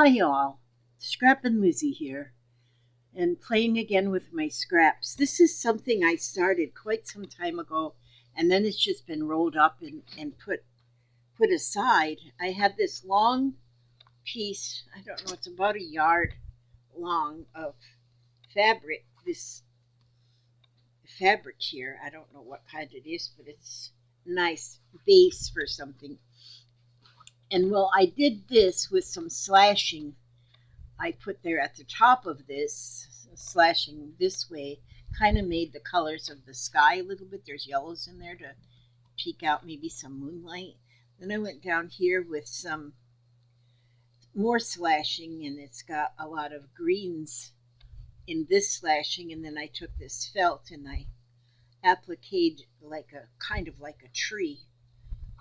Hi y'all, Scrap and Lizzie here, and playing again with my scraps. This is something I started quite some time ago, and then it's just been rolled up and put aside. I had this long piece, I don't know, it's about a yard long of fabric, this fabric here. I don't know what kind it is, but it's nice base for something. And well, I did this with some slashing I put there at the top of this, slashing this way, kind of made the colors of the sky a little bit. There's yellows in there to peek out maybe some moonlight. Then I went down here with some more slashing, and it's got a lot of greens in this slashing. And then I took this felt and I appliqued like a kind of like a tree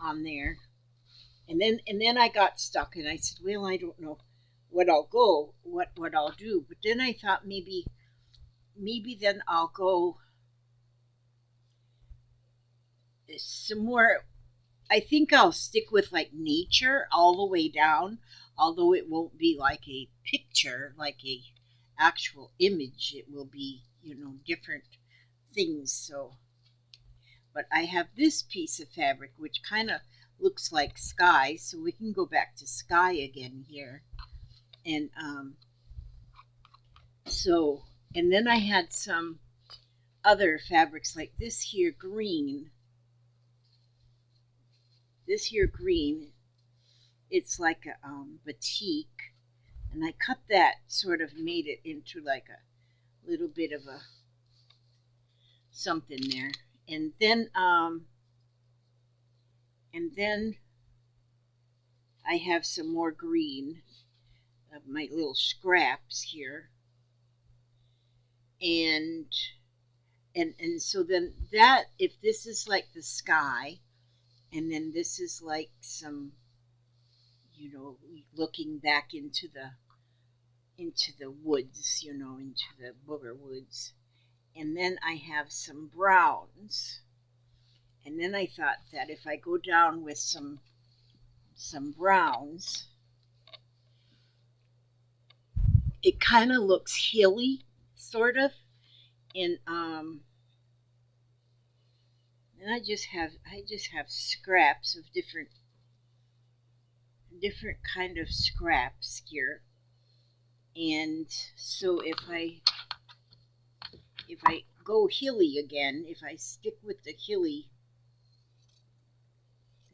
on there. And then I got stuck, and I said, well, I don't know what I'll do. But then I thought maybe then I'll go some more. I think I'll stick with like nature all the way down, although it won't be like a picture, like a actual image. It will be, different things. So, but I have this piece of fabric which kind of looks like sky, so we can go back to sky again here. And and then I had some other fabrics like this here green. This here green, it's like a batik, and I cut that, sort of made it into like a little bit of a something there. And then I have some more green of my little scraps here. And so then that, if this is like the sky, and then this is like some, looking back into the woods, into the booger woods. And then I have some browns. And then I thought that if I go down with some browns, it kind of looks hilly, sort of. And I just have scraps of different kind of scraps here. And so if I go hilly again, if I stick with the hilly,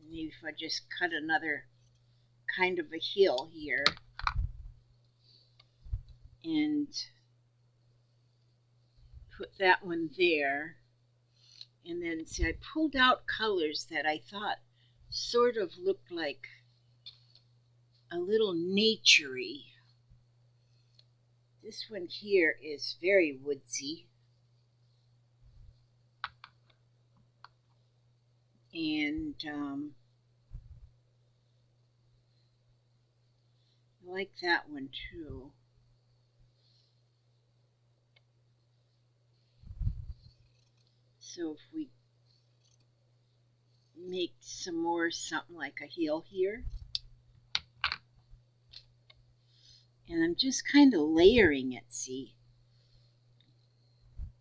maybe if I just cut another kind of a hill here and put that one there. And then see, I pulled out colors that I thought sort of looked like a little naturey. This one here is very woodsy. And I like that one too. So if we make some more something like a heel here. And I'm just kind of layering it, see,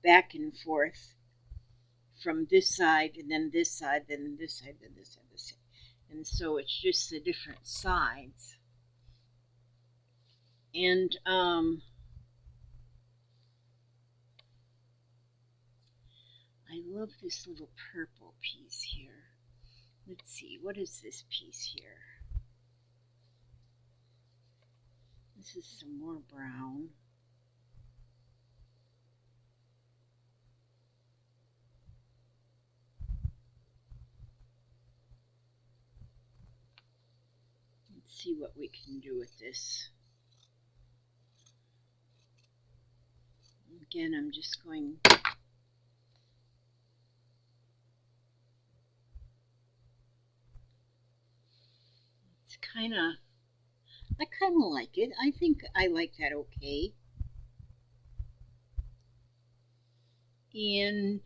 back and forth from this side, and then this side, then this side, then this side, this side. And so it's just the different sides. And I love this little purple piece here. Let's see, what is this piece here? This is some more brown. Let's see what we can do with this. Again, I'm just going I kind of like it. I think I like that okay. And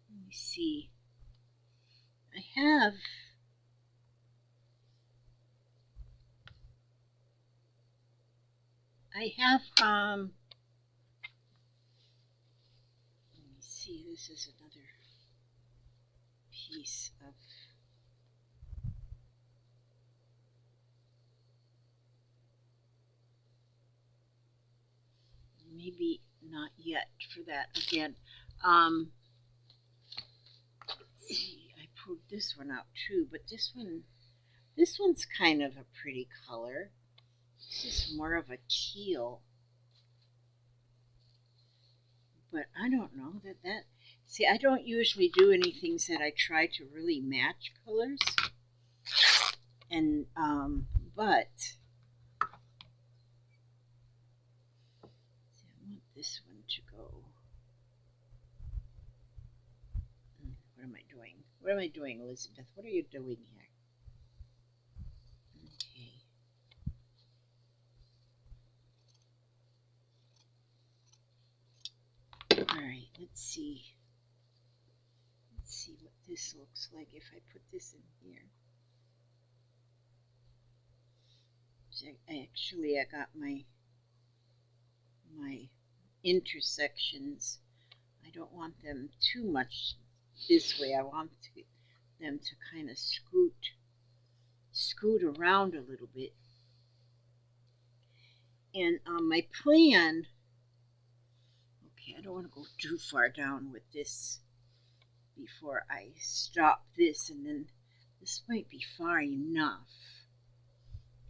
let me see. I have I have, let me see, this is another piece of, maybe not yet for that again. Um, see, I pulled this one out too, but this one's kind of a pretty color. This is more of a teal. But I don't know that, see, I don't usually do anything that I try to really match colors. And, but, see, I want this one to go. What am I doing? What am I doing, Elizabeth? What are you doing here? Okay. Alright, let's see. Let's see what this looks like if I put this in here. So actually, I got my intersections. I don't want them too much this way. I want them to kind of scoot around a little bit. And my plan, okay, I don't want to go too far down with this before I stop this, and then this might be far enough.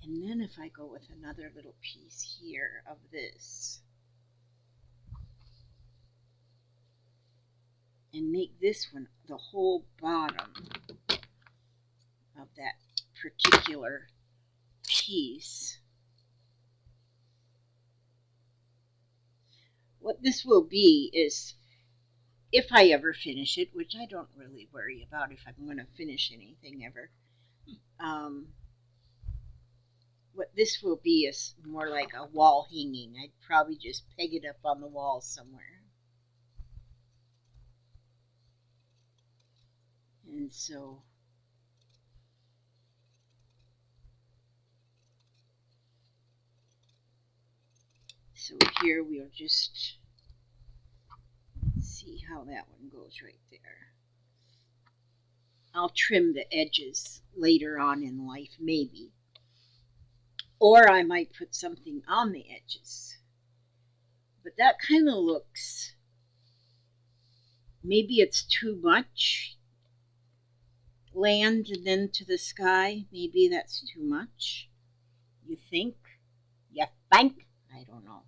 And then if I go with another little piece here of this, and make this one the whole bottom of that particular piece. What this will be is, if I ever finish it, which I don't really worry about if I'm going to finish anything ever, what this will be is more like a wall hanging. I'd probably just peg it up on the wall somewhere. And so here we'll just see how that one goes right there. I'll trim the edges later on in life, maybe. Or I might put something on the edges. But that kind of looks, maybe it's too much land and then to the sky. Maybe that's too much. You think? You think? I don't know.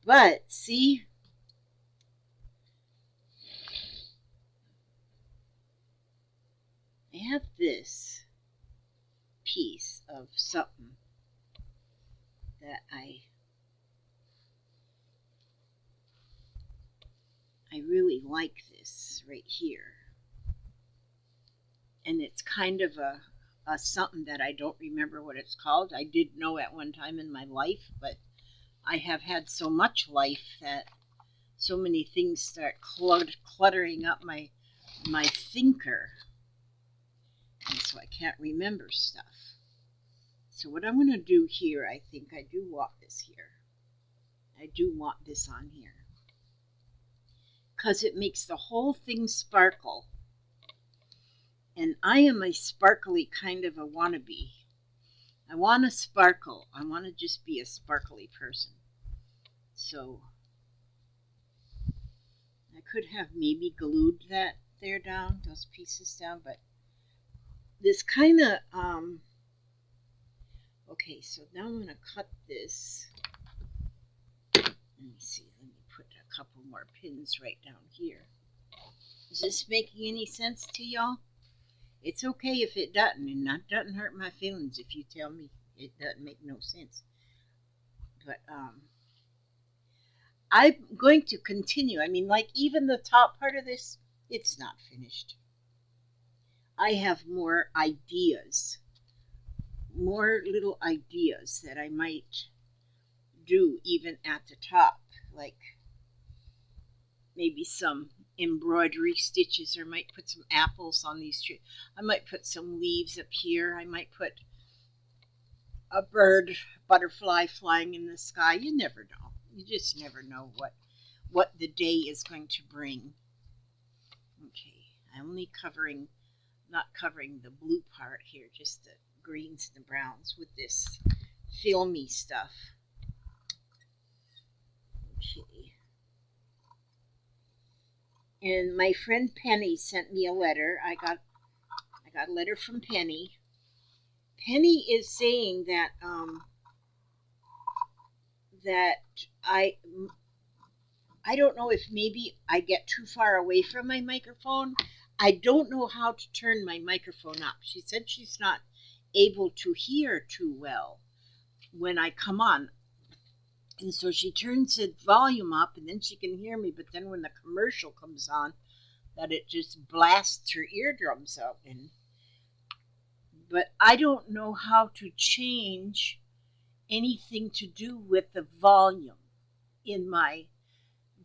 But see, I have this piece of something that I really like this right here. And it's kind of a something that I don't remember what it's called. I did know at one time in my life, but I have had so much life that so many things start cluttering up my thinker. And so I can't remember stuff. So what I'm going to do here, I think I do want this here. I do want this on here. Because it makes the whole thing sparkle. And I am a sparkly kind of a wannabe. I want to sparkle. I want to just be a sparkly person. So I could have maybe glued that there down, those pieces down, but this kind of, okay, so now I'm going to cut this. Let me see, let me put a couple more pins right down here. Is this making any sense to y'all? It's okay if it doesn't, and that doesn't hurt my feelings if you tell me it doesn't make no sense. But I'm going to continue. I mean, like even the top part of this, it's not finished. I have more ideas, more little ideas that I might do even at the top, like maybe some embroidery stitches, or might put some apples on these trees. I might put some leaves up here. I might put a bird, butterfly flying in the sky. You never know. You just never know what the day is going to bring. Okay, I'm only not covering the blue part here, just the greens and the browns with this filmy stuff. Okay. And my friend Penny sent me a letter. I got a letter from Penny. Penny is saying that that I don't know if maybe I get too far away from my microphone. I don't know how to turn my microphone up. She said she's not able to hear too well when I come on. And so she turns the volume up and then she can hear me. But then when the commercial comes on, that it just blasts her eardrums out. But I don't know how to change anything to do with the volume in my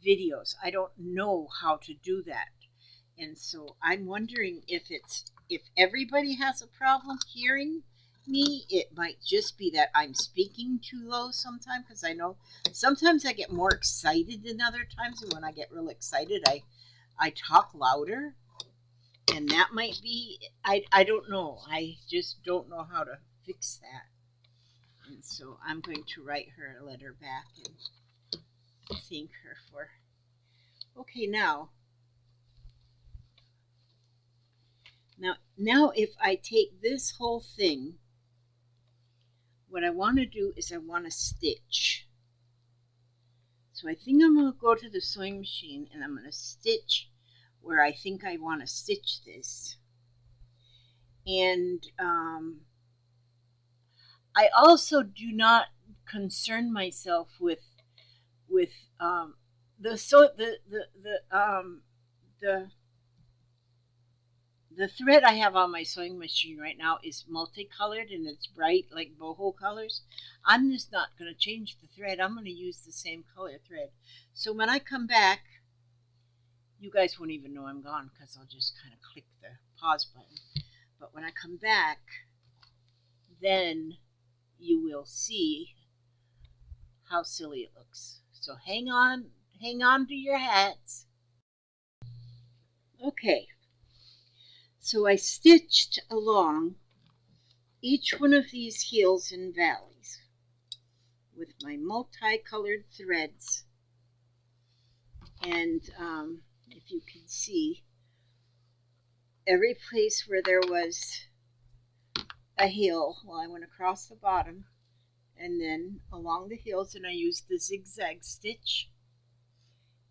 videos. I don't know how to do that. And so I'm wondering if everybody has a problem hearing me. It might just be that I'm speaking too low sometimes, because I know sometimes I get more excited than other times, and when I get real excited I talk louder, and that might be, I don't know. I just don't know how to fix that. And so I'm going to write her a letter back and thank her for. Okay, now if I take this whole thing, what I want to do is I want to stitch. So I think I'm going to go to the sewing machine and I'm going to stitch where I think I want to stitch this. And I also do not concern myself with the thread I have on my sewing machine right now is multicolored and it's bright, like boho colors. I'm just not going to change the thread. I'm going to use the same color thread. So when I come back, you guys won't even know I'm gone because I'll just kind of click the pause button. But when I come back, then you will see how silly it looks. So hang on to your hats. Okay. So I stitched along each one of these hills and valleys with my multicolored threads. And if you can see, every place where there was a hill, well, I went across the bottom and then along the hills, and I used the zigzag stitch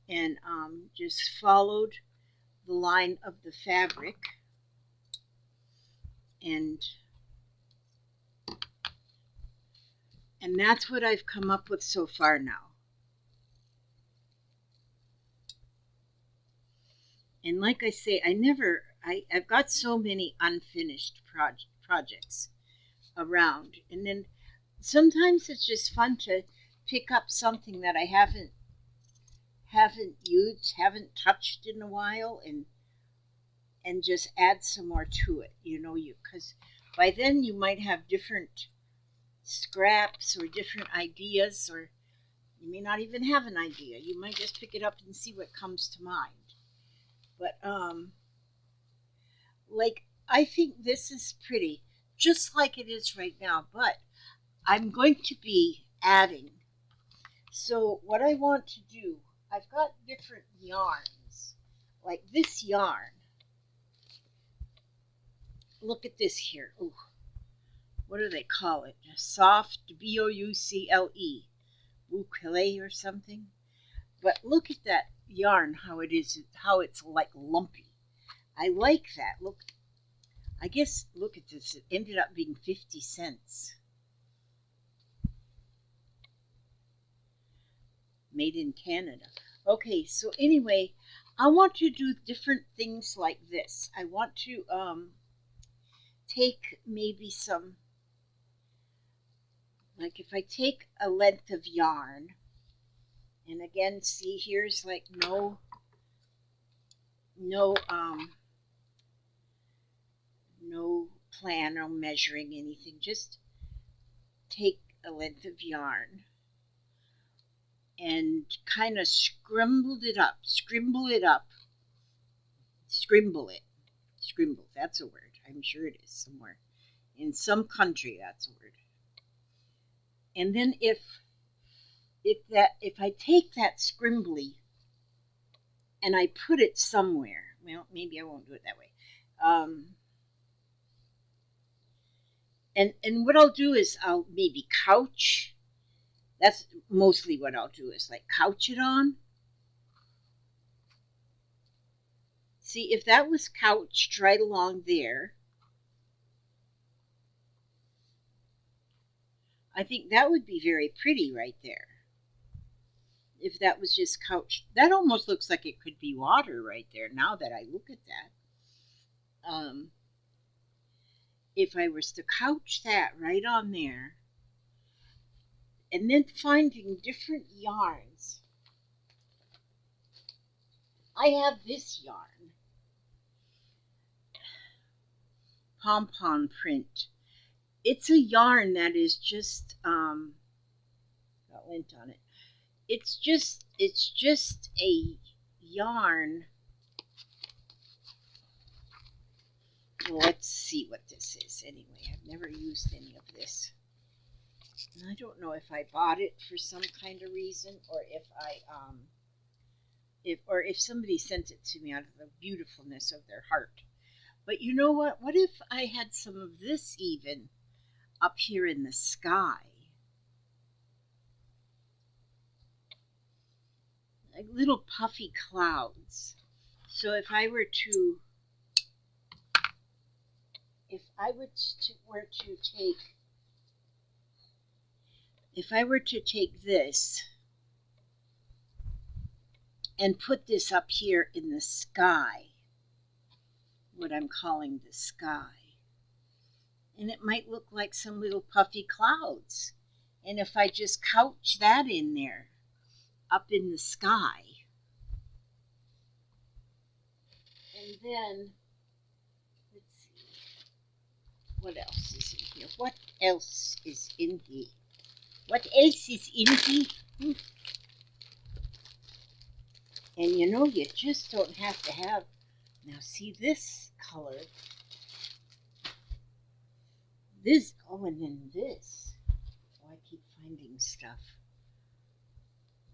and just followed the line of the fabric. And that's what I've come up with so far now. And like I say, I've got so many unfinished projects around. And then sometimes it's just fun to pick up something that I haven't used, haven't touched in a while, and just add some more to it. Because by then you might have different scraps or different ideas, or you may not even have an idea. You might just pick it up and see what comes to mind. But like, I think this is pretty, just like it is right now, but I'm going to be adding. So what I want to do, I've got different yarns, like this yarn. Look at this here. Ooh, what do they call it? Soft, B-O-U-C-L-E, boucle or something. But look at that yarn, how it's like lumpy. I like that. Look, I guess, look at this. It ended up being 50 cents. Made in Canada. Okay, so anyway, I want to do different things like this. I want to take maybe some, like if I take a length of yarn, and again, see, here's like no plan on measuring anything, just take a length of yarn and kind of scrimble it, that's a word, I'm sure it is somewhere. In some country, that's a word. And then if I take that scrimbly and I put it somewhere, well, maybe I won't do it that way. And what I'll do is I'll maybe couch. That's mostly what I'll do is like couch it on. See, if that was couched right along there, I think that would be very pretty right there. If that was just couched, that almost looks like it could be water right there now that I look at that. If I was to couch that right on there, and then finding different yarns. I have this yarn, pom-pom print. It's a yarn that is just got lint on it. It's just a yarn. Well, let's see what this is anyway. I've never used any of this. And I don't know if I bought it for some kind of reason or if if somebody sent it to me out of the beautifulness of their heart. But you know what? What if I had some of this even up here in the sky? Like little puffy clouds. So if I were to take this and put this up here in the sky, what I'm calling the sky, and it might look like some little puffy clouds. And if I just couch that in there, up in the sky, and then, let's see, what else is in here? What else is in here? What else is in here? And you know, you just don't have to have, now see this color, this, oh, and then this. Oh, I keep finding stuff.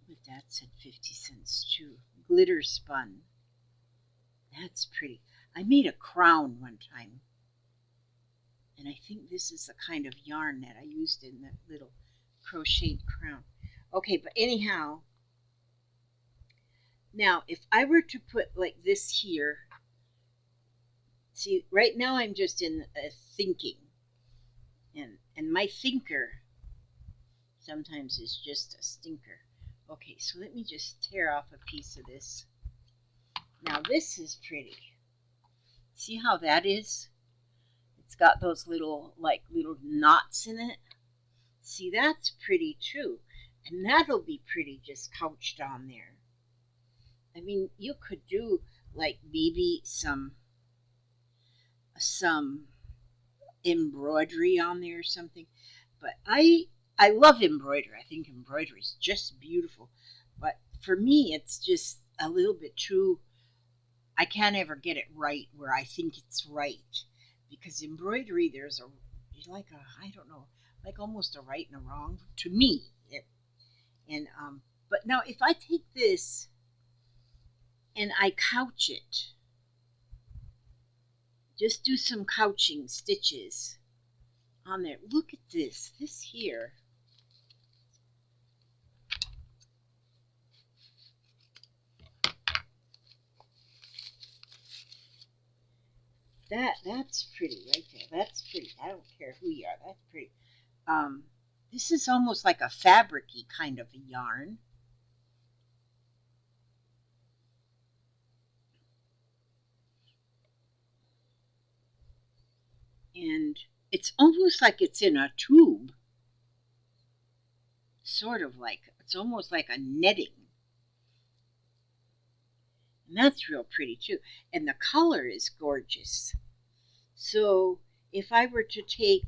But that's at 50 cents too. Glitter spun. That's pretty. I made a crown one time. And I think this is the kind of yarn that I used in that little crocheted crown. Okay, but anyhow, now if I were to put like this here, see, right now I'm just in thinking. And my thinker sometimes is just a stinker. Okay, so let me just tear off a piece of this. Now this is pretty. See how that is? It's got those little knots in it. See, that's pretty too. And that'll be pretty just couched on there. I mean, you could do like maybe some embroidery on there or something. But I love embroidery. I think embroidery is just beautiful. But for me, it's just a little bit too, I can't ever get it right where I think it's right. Because embroidery, there's I don't know, like almost a right and a wrong to me. But now if I take this and I couch it, just do some couching stitches on there. Look at this here. That's pretty right there. That's pretty. I don't care who you are. That's pretty. This is almost like a fabric-y kind of a yarn. And it's almost like it's in a tube. Sort of like, it's almost like a netting. And that's real pretty too. And the color is gorgeous. So if I were to take,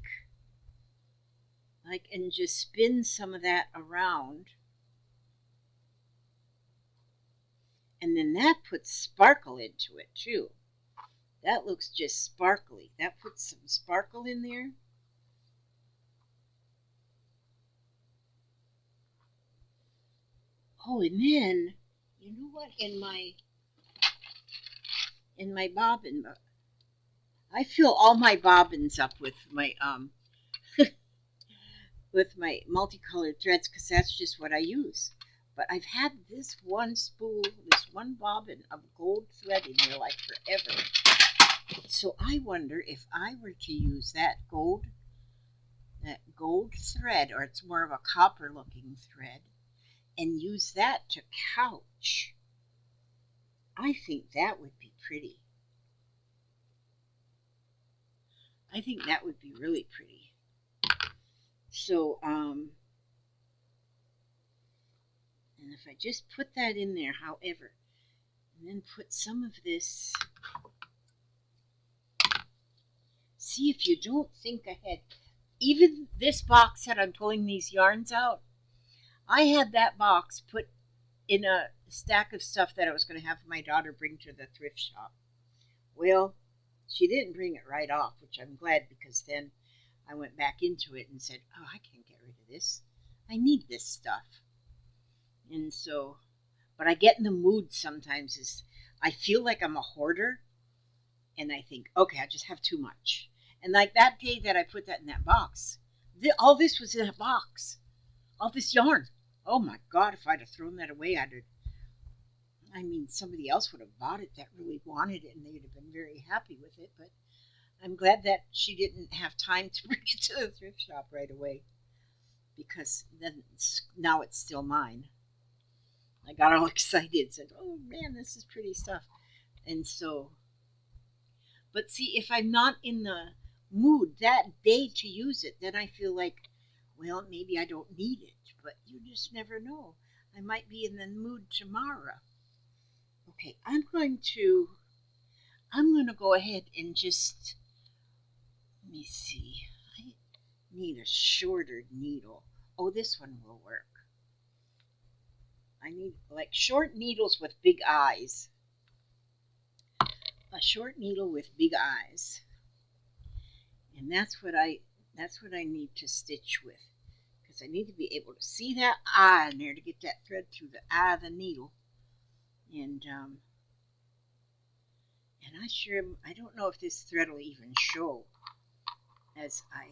I can just spin some of that around, and then that puts sparkle into it too. That looks just sparkly. That puts some sparkle in there. Oh, and then, you know what? In my bobbin, I fill all my bobbins up with my multicolored threads because that's just what I use. But I've had this one spool, this one bobbin of gold thread in there like forever. So I wonder if I were to use that gold thread, or it's more of a copper looking thread, and use that to couch. I think that would be pretty. I think that would be really pretty. So, and if I just put that in there, however, and then put some of this, see if you don't think ahead. Even this box that I'm pulling these yarns out, I had that box put in a stack of stuff that I was going to have my daughter bring to the thrift shop. Well, she didn't bring it right off, which I'm glad, because then I went back into it and said, oh, I can't get rid of this. I need this stuff. And so, but I get in the mood sometimes is I feel like I'm a hoarder, and I think, okay, I just have too much. And like that day that I put that in that box, all this was in a box, all this yarn. Oh my God, if I'd have thrown that away, somebody else would have bought it that really wanted it, and they'd have been very happy with it. But I'm glad that she didn't have time to bring it to the thrift shop right away, because then now it's still mine. I got all excited, said, oh man, this is pretty stuff. And so, but see, if I'm not in the mood that day to use it, then I feel like, well, maybe I don't need it. But you just never know. I might be in the mood tomorrow. Okay, I'm going to go ahead and just, let me see. I need a shorter needle. Oh, this one will work. I need like short needles with big eyes. A short needle with big eyes. And that's what I need to stitch with, because I need to be able to see that eye in there to get that thread through the eye of the needle. And I don't know if this thread will even show as I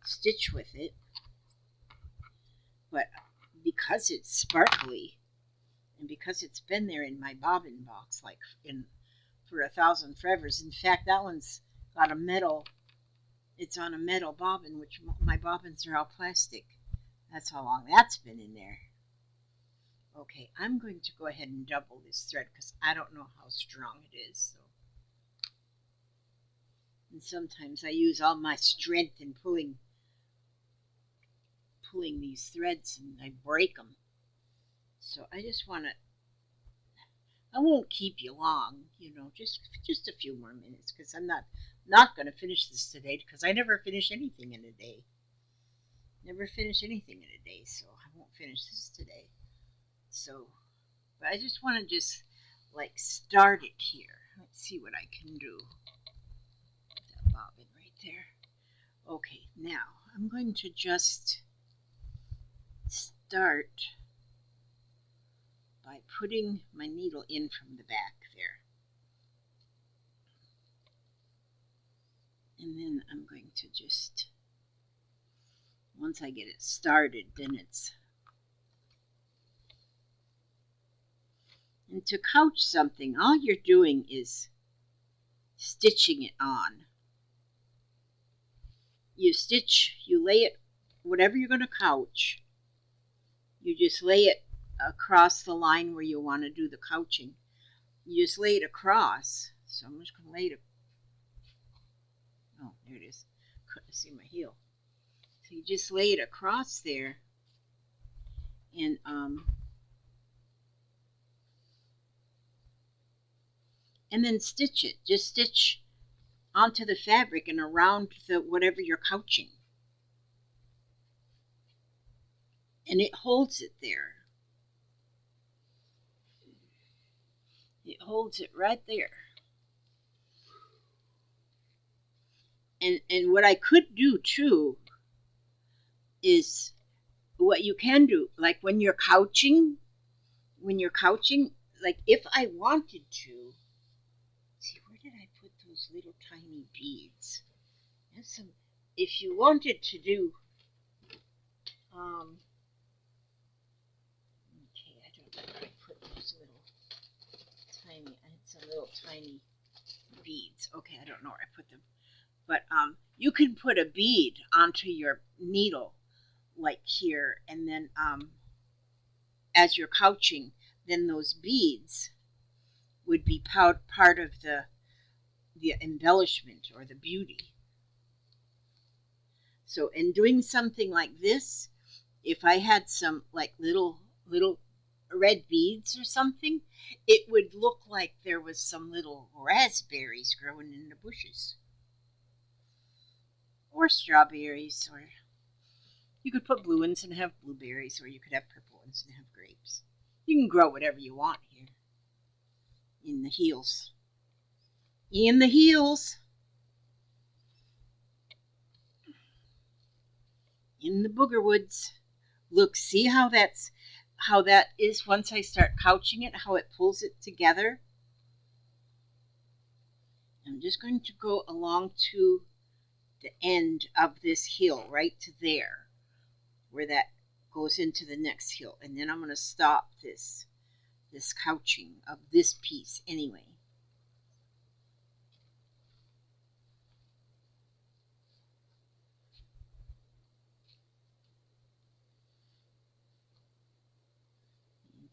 stitch with it, but because it's sparkly and because it's been there in my bobbin box like for 1,000 forevers. In fact, that one's got a metal. It's on a metal bobbin, which my bobbins are all plastic. That's how long that's been in there. Okay, I'm going to go ahead and double this thread because I don't know how strong it is. So. And sometimes I use all my strength in pulling these threads, and I break them. So I just want to, I won't keep you long, just a few more minutes, because I'm not going to finish this today, because I never finish anything in a day. Never finish anything in a day, so I won't finish this today. So, but I just want to like start it here. Let's see what I can do. That bobbin right there. Okay, now I'm going to just start by putting my needle in from the back there. And then I'm going to just, once I get it started, then it's, and to couch something, all you're doing is stitching it on. You lay it, whatever you're going to couch, you just lay it across the line where you want to do the couching. You just lay it across. So I'm just going to lay it. Oh, there it is. Couldn't see my heel. So you just lay it across there, and then stitch it. Just stitch onto the fabric and around the whatever you're couching. and it holds it there. It holds it right there. And what I could do too is what you can do, like when you're couching, like if I wanted to, see, where did I put those little tiny beads? There's some, if you wanted to do, okay, I don't know where I put those little tiny, I had some little tiny beads. Okay, I don't know where I put them. But you can put a bead onto your needle, like here, and then as you're couching, then those beads would be part of the embellishment or the beauty. So in doing something like this, if I had some like little red beads or something, it would look like there was some little raspberries growing in the bushes. Or strawberries, or you could put blue ones and have blueberries, or you could have purple ones and have grapes. You can grow whatever you want here. In the heels. In the heels. In the booger woods. Look, see how that is once I start couching it, how it pulls it together. I'm just going to go along to the end of this hill, right to there, where that goes into the next hill, and then I'm going to stop this couching of this piece anyway.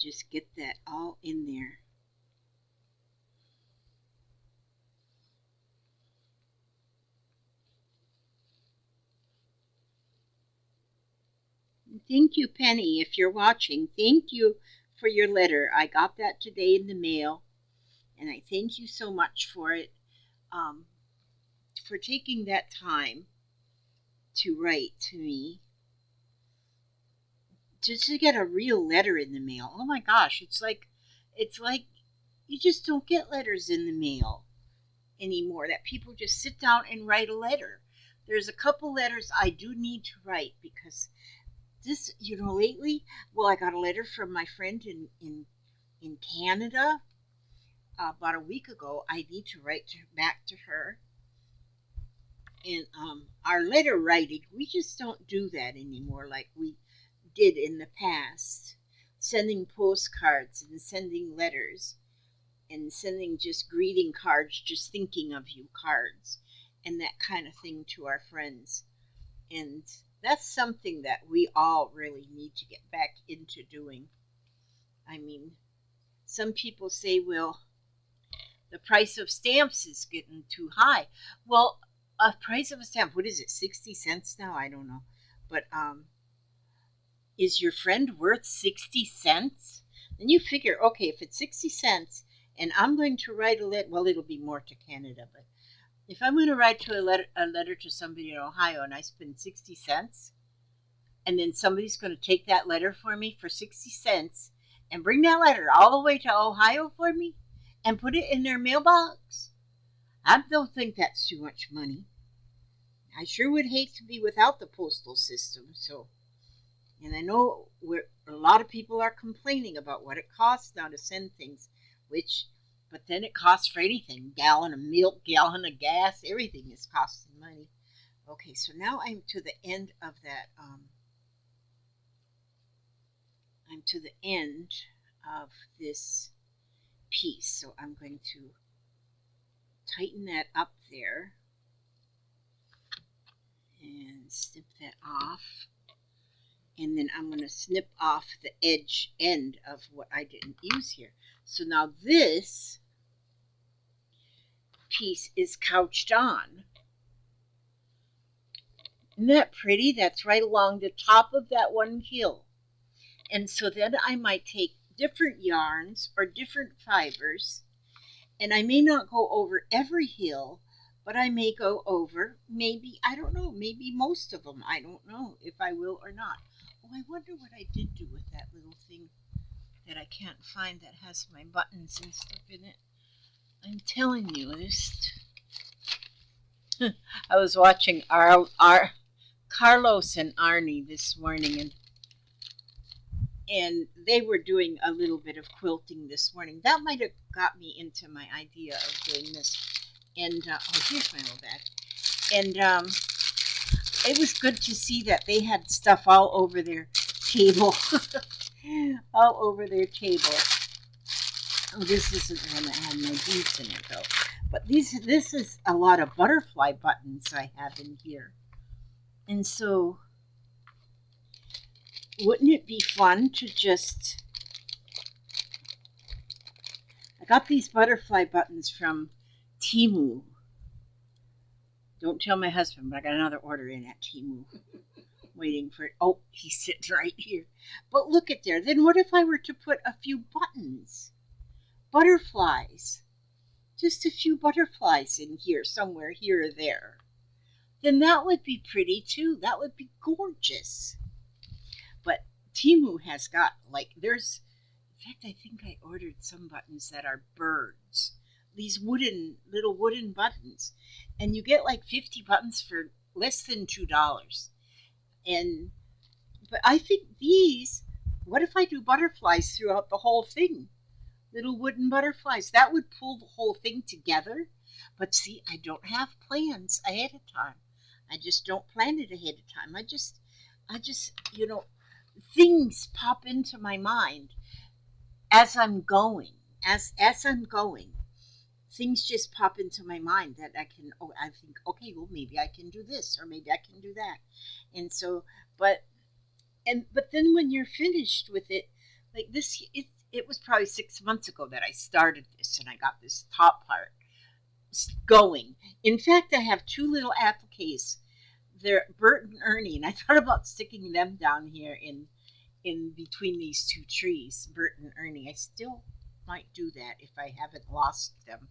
Just get that all in there. Thank you, Penny, if you're watching. Thank you for your letter. I got that today in the mail, and I thank you so much for it, for taking that time to write to me. Just to get a real letter in the mail. Oh my gosh, it's like you just don't get letters in the mail anymore, that people just sit down and write a letter. There's a couple letters I do need to write because this, lately, well, I got a letter from my friend in Canada about a week ago. I need to write back to her. And our letter writing, we just don't do that anymore like we did in the past. Sending postcards and sending letters and sending just greeting cards, just thinking of you cards, and that kind of thing to our friends. And that's something that we all really need to get back into doing. I mean, some people say, well, the price of stamps is getting too high. Well, a price of a stamp, what is it, 60 cents now? I don't know. But is your friend worth 60 cents? Then you figure, okay, if it's 60 cents and I'm going to write a letter, well, it'll be more to Canada, but if I'm going to write a letter to somebody in Ohio and I spend 60 cents, and then somebody's going to take that letter for me for 60 cents and bring that letter all the way to Ohio for me and put it in their mailbox, I don't think that's too much money. I sure would hate to be without the postal system, so. And I know a lot of people are complaining about what it costs now to send things, but then it costs for anything. Gallon of milk, gallon of gas, everything is costing money. Okay, so now I'm to the end of that. I'm to the end of this piece, so I'm going to tighten that up there and snip that off. And then I'm going to snip off the end of what I didn't use here. So now this piece is couched on. Isn't that pretty? That's right along the top of that one hill. And so then I might take different yarns or different fibers, and I may not go over every hill, but I may go over maybe, I don't know, maybe most of them. I don't know if I will or not. Oh, I wonder what I did do with that little thing that I can't find that has my buttons and stuff in it. I'm telling you, this. I was watching our Carlos and Arnie this morning, and they were doing a little bit of quilting this morning. That might have got me into my idea of doing this. And oh, here's my little bag. And it was good to see that they had stuff all over their table, all over their table. Oh, this isn't the one that had my beads in it though. But this is a lot of butterfly buttons I have in here. And so, wouldn't it be fun to just... I got these butterfly buttons from Temu. Don't tell my husband, but I got another order in at Temu. Waiting for it. Oh, he's sitting right here. But look at there. Then what if I were to put a few buttons? Butterflies. Just a few butterflies in here, somewhere here or there. Then that would be pretty too. That would be gorgeous. But Temu has got, like, there's, in fact, I think I ordered some buttons that are birds. These little wooden buttons. And you get like 50 buttons for less than $2. But I think these, what if I do butterflies throughout the whole thing? Little wooden butterflies. That would pull the whole thing together. But see, I don't have plans ahead of time. I just don't plan it ahead of time. I just, things pop into my mind as I'm going. As I'm going, things just pop into my mind that I think, okay, well, maybe I can do this or maybe I can do that. And so, but then when you're finished with it, like this, it was probably 6 months ago that I started this and I got this top part going. In fact, I have two little appliques. They're Bert and Ernie, and I thought about sticking them down here in between these two trees, Bert and Ernie. I still might do that if I haven't lost them.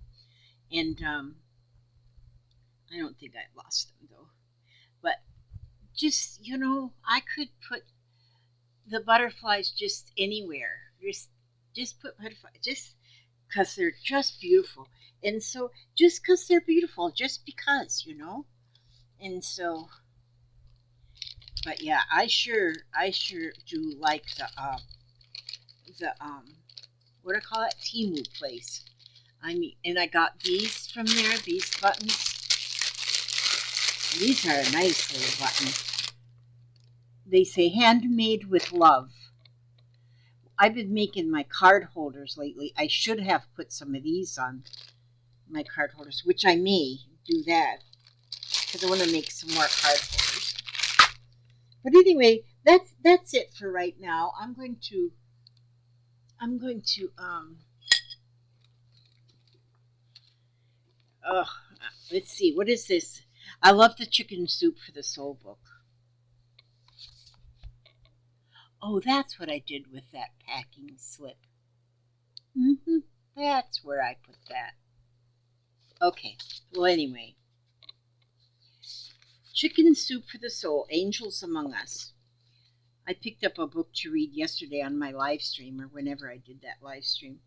And I don't think I lost them though. But just, I could put the butterflies just anywhere. Just put butterflies, just because they're just beautiful. And so, just because they're beautiful, just because, And so, but yeah, I sure do like the what do I call it? Temu place. And I got these from there. These buttons. These are a nice little button. They say handmade with love. I've been making my card holders lately. I should have put some of these on my card holders, which I may do that because I want to make some more card holders. But anyway, that's it for right now. I'm going to let's see, what is this? I love the chicken soup for the soul book. Oh, that's what I did with that packing slip. That's where I put that. Okay, well, anyway. Chicken Soup for the Soul, Angels Among Us. I picked up a book to read yesterday on my live stream, or whenever I did that live stream.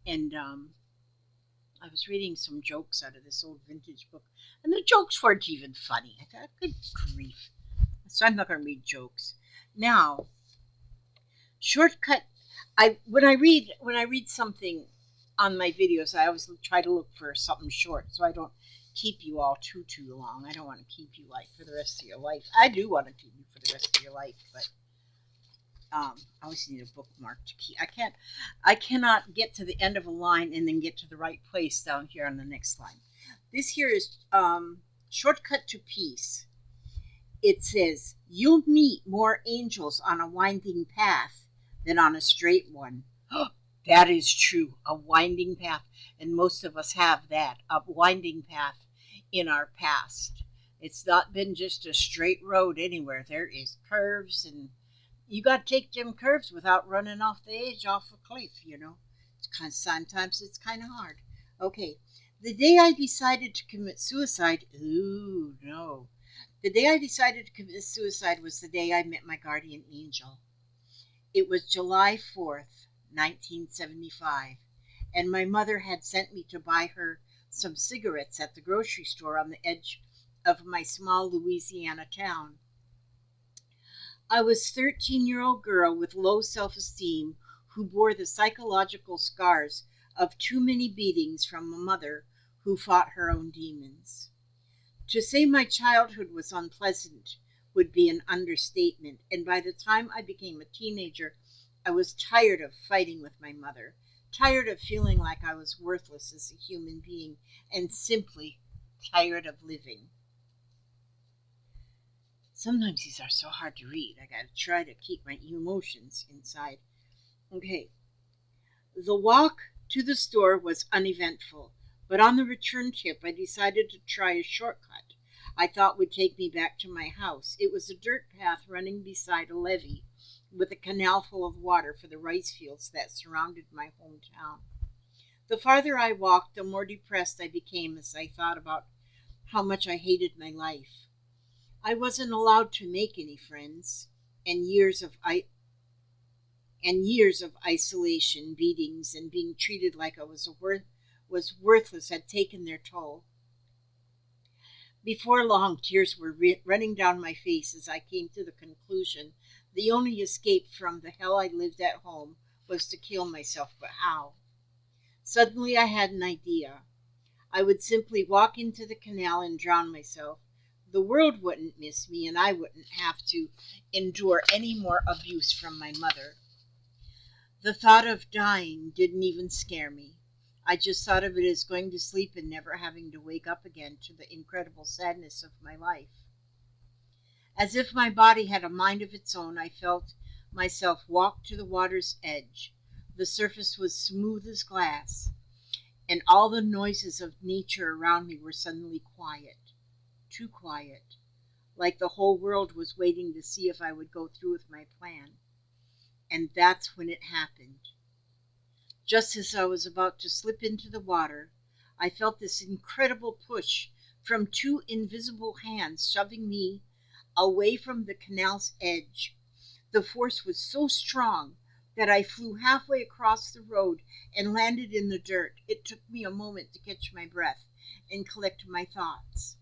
And I was reading some jokes out of this old vintage book. And the jokes weren't even funny. I thought, good grief. So I'm not going to read jokes. Now, shortcut. When I read something on my videos, I always try to look for something short so I don't keep you all too long. I don't want to keep you like for the rest of your life. I do want to keep you for the rest of your life, but I always need a bookmark to keep. I cannot get to the end of a line and then get to the right place down here on the next line. This here is Shortcut to Peace. It says, you'll meet more angels on a winding path than on a straight one. That is true, a winding path. And most of us have that, a winding path in our past. It's not been just a straight road anywhere. There is curves, and you got to take them curves without running off the edge off a cliff, Sometimes it's kind of hard. Okay, the day I decided to commit suicide, ooh, no. The day I decided to commit suicide was the day I met my guardian angel. It was July 4th, 1975, and my mother had sent me to buy her some cigarettes at the grocery store on the edge of my small Louisiana town. I was a 13-year-old girl with low self-esteem who bore the psychological scars of too many beatings from a mother who fought her own demons. To say my childhood was unpleasant would be an understatement, and by the time I became a teenager, I was tired of fighting with my mother, tired of feeling like I was worthless as a human being, and simply tired of living. Sometimes these are so hard to read. I gotta try to keep my emotions inside. Okay. The walk to the store was uneventful, but on the return trip I decided to try a shortcut I thought would take me back to my house. It was a dirt path running beside a levee with a canal full of water for the rice fields that surrounded my hometown. The farther I walked, the more depressed I became as I thought about how much I hated my life. I wasn't allowed to make any friends, and years of isolation, beatings, and being treated like I was worthless had taken their toll. Before long, tears were running down my face as I came to the conclusion the only escape from the hell I lived at home was to kill myself. But how? Suddenly I had an idea. I would simply walk into the canal and drown myself. The world wouldn't miss me, and I wouldn't have to endure any more abuse from my mother. The thought of dying didn't even scare me. I just thought of it as going to sleep and never having to wake up again to the incredible sadness of my life. As if my body had a mind of its own, I felt myself walk to the water's edge. The surface was smooth as glass, and all the noises of nature around me were suddenly quiet. Too quiet, like the whole world was waiting to see if I would go through with my plan. And that's when it happened. Just as I was about to slip into the water, I felt this incredible push from two invisible hands shoving me away from the canal's edge. The force was so strong that I flew halfway across the road and landed in the dirt. It took me a moment to catch my breath and collect my thoughts.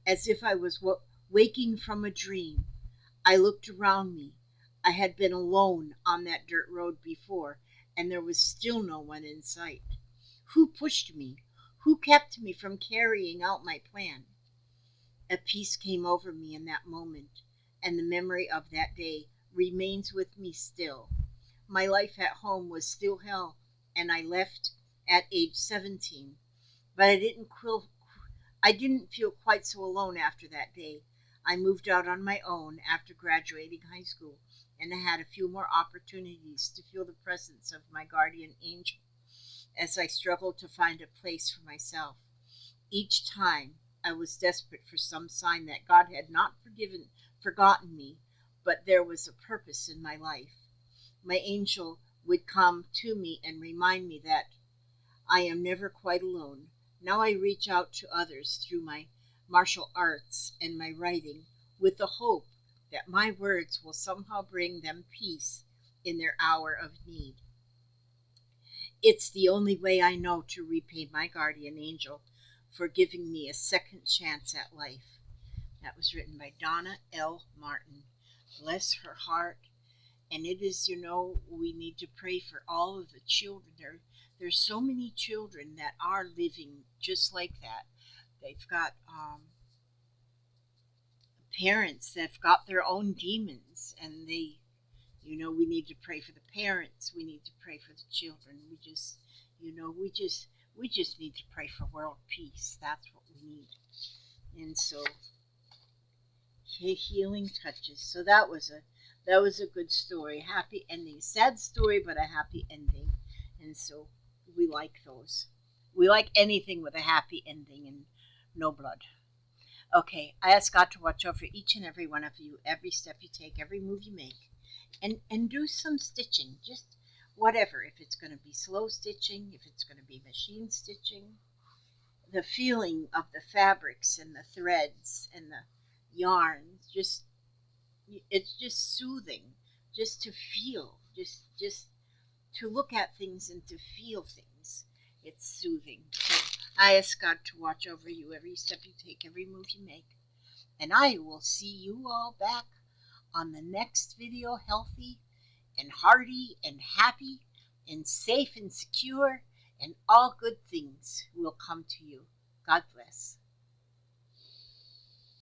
As if I was waking from a dream, I looked around me. I had been alone on that dirt road before, and there was still no one in sight. Who pushed me? Who kept me from carrying out my plan? A peace came over me in that moment, and the memory of that day remains with me still. My life at home was still hell, and I left at age 17. But I didn't feel quite so alone after that day. I moved out on my own after graduating high school, and I had a few more opportunities to feel the presence of my guardian angel as I struggled to find a place for myself. Each time I was desperate for some sign that God had not forgotten me, but there was a purpose in my life. My angel would come to me and remind me that I am never quite alone. Now I reach out to others through my martial arts and my writing with the hope that my words will somehow bring them peace in their hour of need. It's the only way I know to repay my guardian angel for giving me a second chance at life. That was written by Donna L. Martin. Bless her heart. And it is, we need to pray for all of the children. There's so many children that are living just like that. They've got parents that've got their own demons, and we need to pray for the parents. We need to pray for the children. We just need to pray for world peace. That's what we need. And so, healing touches. So that was a good story. Happy ending. Sad story, but a happy ending. And so we like those. We like anything with a happy ending and no blood. Okay, I ask God to watch over each and every one of you, every step you take, every move you make, and do some stitching, just whatever. If it's going to be slow stitching, if it's going to be machine stitching, the feeling of the fabrics and the threads and yarns. Just it's just soothing, just to feel, just to look at things and to feel things. It's soothing. So I ask God to watch over you every step you take, every move you make. And I will see you all back on the next video, healthy and hearty and happy and safe and secure, and all good things will come to you. God bless.